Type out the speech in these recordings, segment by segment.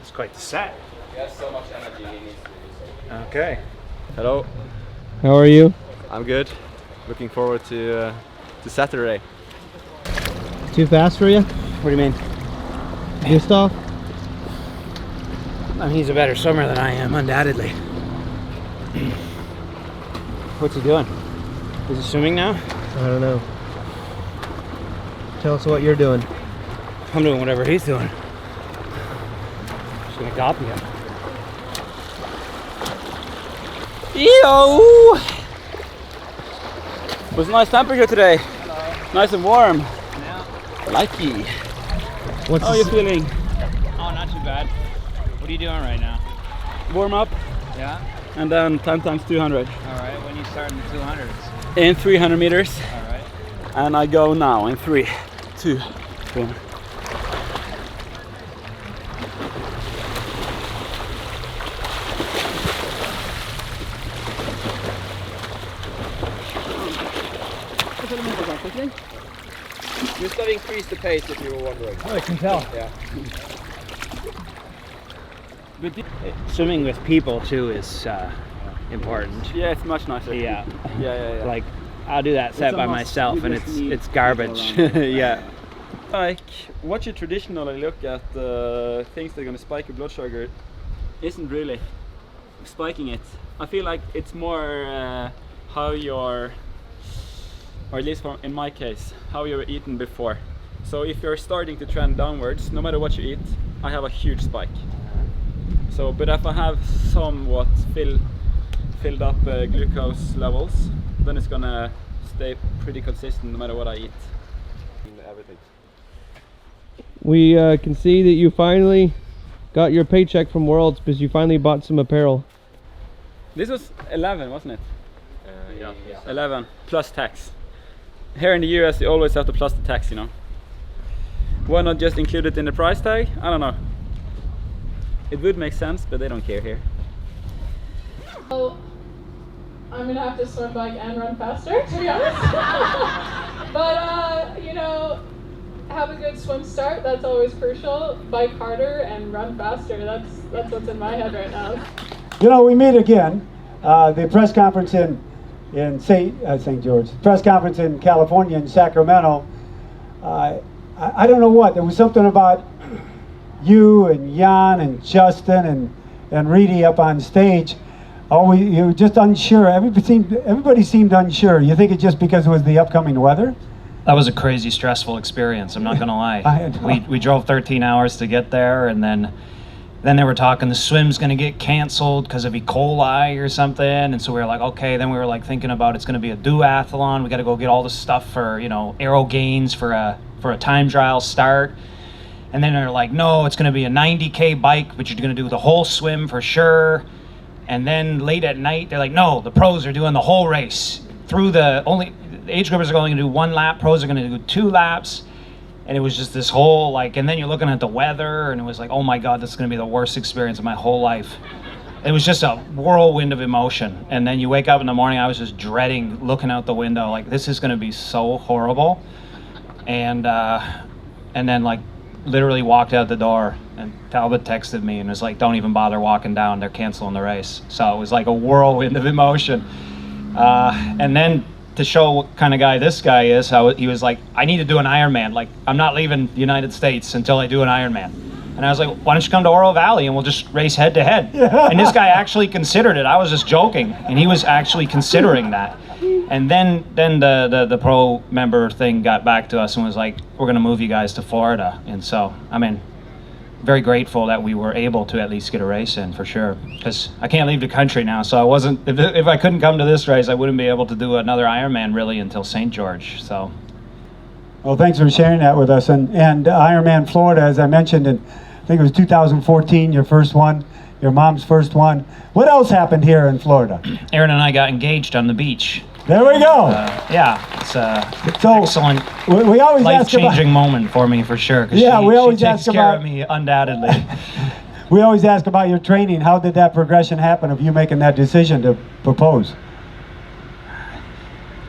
It's quite the set. He has so much energy, he needs to do so. Okay. Hello. How are you? I'm good. Looking forward to Saturday. Too fast for you? What do you mean? Gustav? I mean, he's a better swimmer than I am, undoubtedly. What's he doing? Is he swimming now? I don't know. Tell us what you're doing. I'm doing whatever he's doing. Just gonna copy him. Yo! It was a nice temperature today. Hello. Nice and warm. Yeah. Likey. How are you feeling? Oh, not too bad. What are you doing right now? Warm up. Yeah? And then 10 times 200. Alright, when you start in the 200s? In 300 meters. Alright. And I go now in 3, 2, 1. Just have increased the pace if you were wondering. Oh, I can tell. Yeah. But swimming with people too is important. Yeah, it's much nicer. Yeah. Yeah. Like, I'll do that set by myself and it's garbage. Yeah. Like, what you traditionally look at things that are going to spike your blood sugar isn't really spiking it. I feel like it's more how you're, or at least in my case, how you were eaten before. So if you're starting to trend downwards, no matter what you eat, I have a huge spike. So, but if I have somewhat filled up glucose levels, then it's gonna stay pretty consistent no matter what I eat. Everything. We can see that you finally got your paycheck from Worlds because you finally bought some apparel. This was 11, wasn't it? Yeah. 11 plus tax. Here in the US, you always have to plus the tax, you know. Why not just include it in the price tag? I don't know. It would make sense, but they don't care here. Well, I'm gonna have to swim, bike, and run faster, to be honest. But you know, have a good swim start. That's always crucial. Bike harder and run faster. That's what's in my head right now. You know, we meet again. The press conference in St. George, press conference in California, in Sacramento. I don't know what. There was something about you and Jan and Justin and Reedy up on stage. You were just unsure. Everybody seemed unsure. You think it's just because it was the upcoming weather? That was a crazy stressful experience, I'm not gonna lie. We drove 13 hours to get there, and then they were talking the swim's gonna get canceled because of E. coli or something, and so we were like, okay. Then we were like thinking about it's gonna be a duathlon. We got to go get all this stuff for, you know, aero gains for a time trial start. And then they're like, no, it's gonna be a 90K bike, but you're gonna do the whole swim for sure. And then late at night, they're like, no, the pros are doing the whole race. The age groupers are only gonna do 1 lap, pros are gonna do 2 laps. And it was just this whole, like, and then you're looking at the weather, and it was like, oh my God, this is gonna be the worst experience of my whole life. It was just a whirlwind of emotion. And then you wake up in the morning, I was just dreading looking out the window, like, this is gonna be so horrible. And then, like, literally walked out the door, and Talbot texted me and was like, don't even bother walking down, they're canceling the race. So it was like a whirlwind of emotion. And then to show what kind of guy this guy is, he was like, I need to do an Ironman. Like, I'm not leaving the United States until I do an Ironman. And I was like, why don't you come to Oro Valley and we'll just race head to head? And this guy actually considered it. I was just joking, and he was actually considering that. And then the pro member thing got back to us and was like, we're gonna move you guys to Florida. And so, I mean, very grateful that we were able to at least get a race in, for sure. Because I can't leave the country now, so I wasn't, if I couldn't come to this race, I wouldn't be able to do another Ironman really until St. George, so. Well, thanks for sharing that with us. And Ironman Florida, as I mentioned, I think it was 2014, your first one, your mom's first one. What else happened here in Florida? Aaron and I got engaged on the beach. There we go. Yeah, it's so excellent, we always life-changing moment for me, for sure. Yeah, we always she ask takes care about of me, undoubtedly. We always ask about your training. How did that progression happen of you making that decision to propose?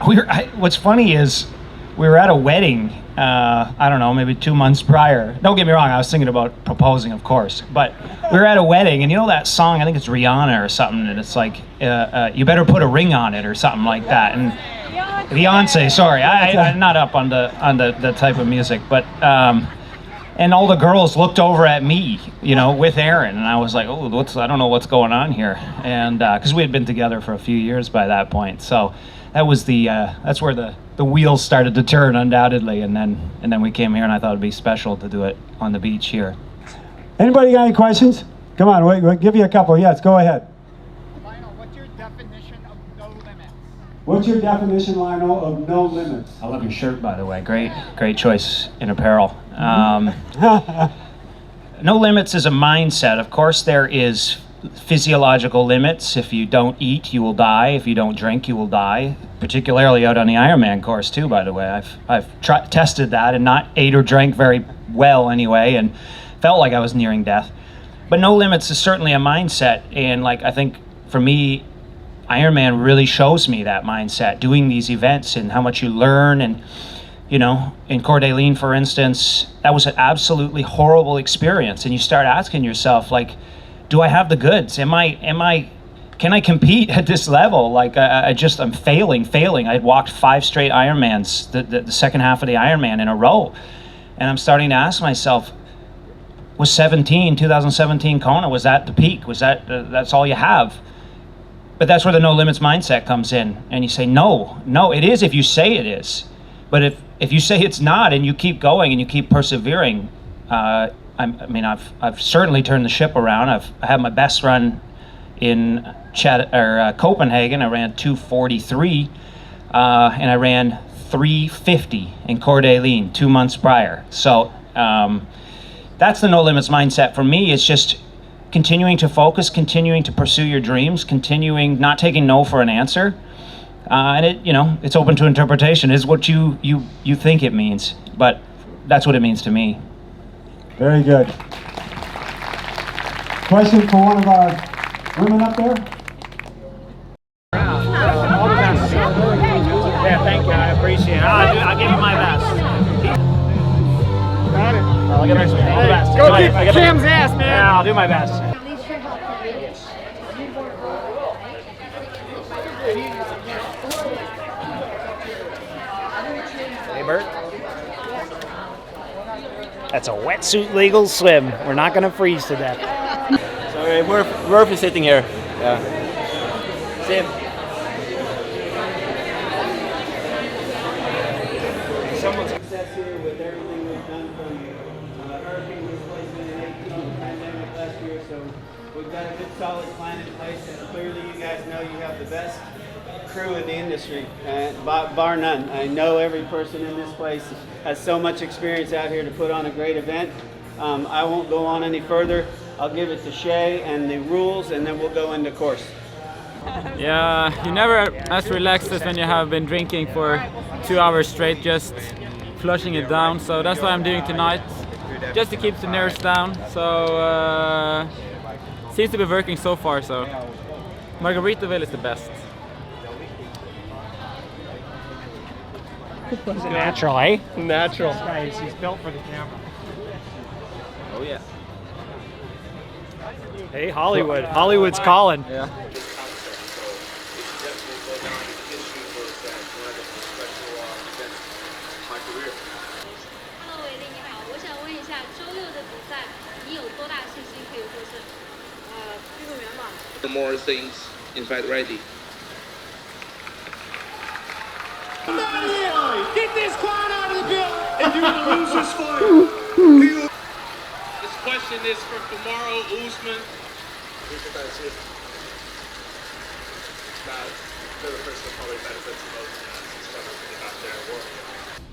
What's funny is we were at a wedding, I don't know, maybe 2 months prior. Don't get me wrong, I was thinking about proposing, of course. But we were at a wedding, and you know that song, I think it's Rihanna or something, and it's like, you better put a ring on it or something like that. And Beyonce, sorry, I'm not up on the type of music, but and all the girls looked over at me, you know, with Aaron, and I was like, oh, I don't know what's going on here, and because we had been together for a few years by that point, so that was that's where the wheels started to turn, undoubtedly, and then we came here, and I thought it'd be special to do it on the beach here. Anybody got any questions? Come on, we'll give you a couple. Yes, go ahead. Lionel, what's your definition of no limits? What's your definition, Lionel, of no limits? I love your shirt, by the way. Great choice in apparel. No limits is a mindset. Of course, there is physiological limits. If you don't eat, you will die. If you don't drink, you will die. Particularly out on the Ironman course, too, by the way. I've tested that and not ate or drank very well anyway, and felt like I was nearing death. But no limits is certainly a mindset, and like I think for me, Ironman really shows me that mindset, doing these events and how much you learn. And you know, in Coeur d'Alene, for instance, that was an absolutely horrible experience, and you start asking yourself, like, do I have the goods? Can I compete at this level? Like, I'm failing. I'd walked 5 straight Ironmans, the second half of the Ironman in a row, and I'm starting to ask myself, was 2017 Kona, was that the peak? Was that's all you have? But that's where the no limits mindset comes in, and you say, no, it is if you say it is. But if you say it's not, and you keep going and you keep persevering, I've certainly turned the ship around. I had my best run in Copenhagen. I ran 2:43, and I ran 3:50 in Coeur d'Alene 2 months prior. So that's the no limits mindset for me. It's just continuing to focus, continuing to pursue your dreams, continuing not taking no for an answer. And it's open to interpretation. Is what you think it means, but that's what it means to me. Very good. Question for one of our women up there? Yeah, thank you. I appreciate it. I'll give you my best. Got it. I'll give you all the best. Go kick Cam's ass, man. Yeah, I'll do my best. Hey, Bert. That's a wetsuit legal swim. We're not going to freeze to death. Sorry, Murph is sitting here. Yeah. Sim. Someone's success here with everything we've done from hurricane displacement in 18, pandemic last year, so we've got a good solid plan in place, and clearly you guys know you have the best crew in the industry, bar none. I know every person in this place has so much experience out here to put on a great event. I won't go on any further. I'll give it to Shay and the rules, and then we'll go into course. Yeah, you're never as relaxed as when you have been drinking for 2 hours straight, just flushing it down. So that's what I'm doing tonight, just to keep the nerves down. So seems to be working so far. So Margaritaville is the best. Natural, eh? Natural. This guy he's built for the camera. Oh yeah. Hey, Hollywood. Hollywood's calling. Yeah. Hello， 伟力你好，我想问一下，周六的比赛，你有多大信心可以获胜？运动员嘛。More things, in fact, ready. Get this clown out of the building! If you lose this fight, This question is for Kamaru Usman.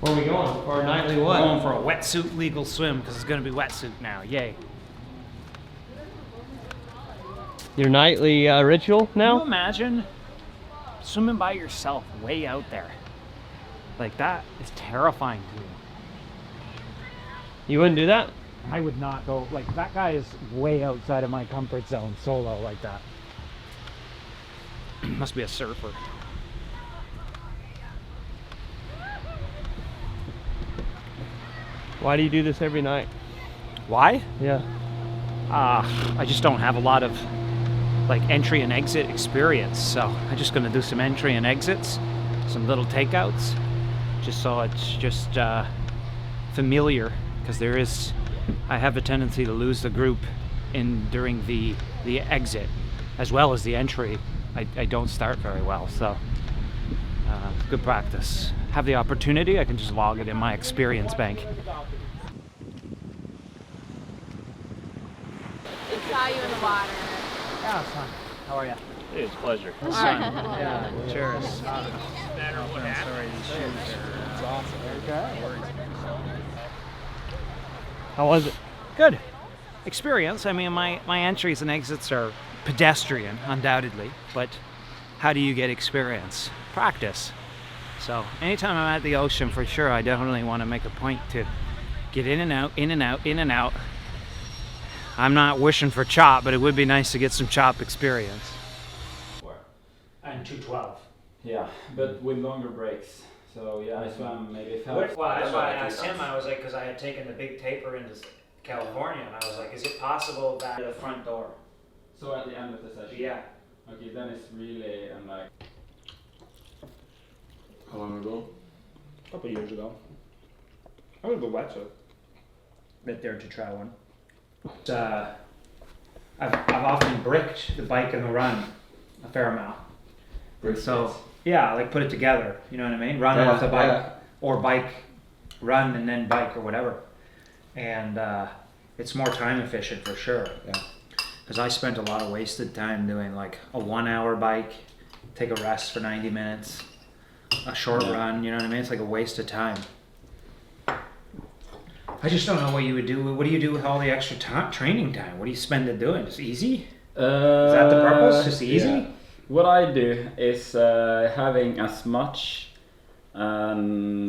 Where are we going? For our nightly We're what? going for a wetsuit legal swim because it's going to be wetsuit now. Yay. Your nightly ritual Can you now? imagine swimming by yourself way out there? Like, that is terrifying to me. You wouldn't do that? I would not go, like, that guy is way outside of my comfort zone solo like that. Must be a surfer. Why do you do this every night? Why? Yeah. I just don't have a lot of like entry and exit experience, so I'm just gonna do some entry and exits, some little takeouts, just so it's just familiar, because I have a tendency to lose the group during the exit as well as the entry. I don't start very well, so good practice. Have the opportunity, I can just log it in my experience bank. I saw you in the water. Yeah, it's fun. How are you? It's a pleasure. It's fun. Yeah, cheers. Sorry, these shoes It's awesome. Okay. How was it? Good experience. I mean, my entries and exits are pedestrian, undoubtedly, but how do you get experience? Practice. So anytime I'm at the ocean, for sure, I definitely want to make a point to get in and out, in and out, in and out. I'm not wishing for chop, but it would be nice to get some chop experience. And 212. Yeah, but with longer breaks. So yeah, I swam maybe 5. Well, that's why I asked him. I was like, because I had taken the big taper into California, and I was like, is it possible that the front door? So at the end of the session? Yeah. Okay, then it's really like... How long ago? A couple years ago. I was a wetsuit. Bit there to try one. I've often bricked the bike and the run a fair amount. So yeah, like put it together. You know what I mean? Run off the bike, or bike, run and then bike or whatever. And it's more time efficient for sure. Yeah. Because I spent a lot of wasted time doing like a 1 hour bike, take a rest for 90 minutes, a short run. You know what I mean? It's like a waste of time. I just don't know what you would do. What do you do with all the extra training time? What do you spend it doing? Just easy? Is that the purpose? Just easy? Yeah. What I do is having as much... yeah.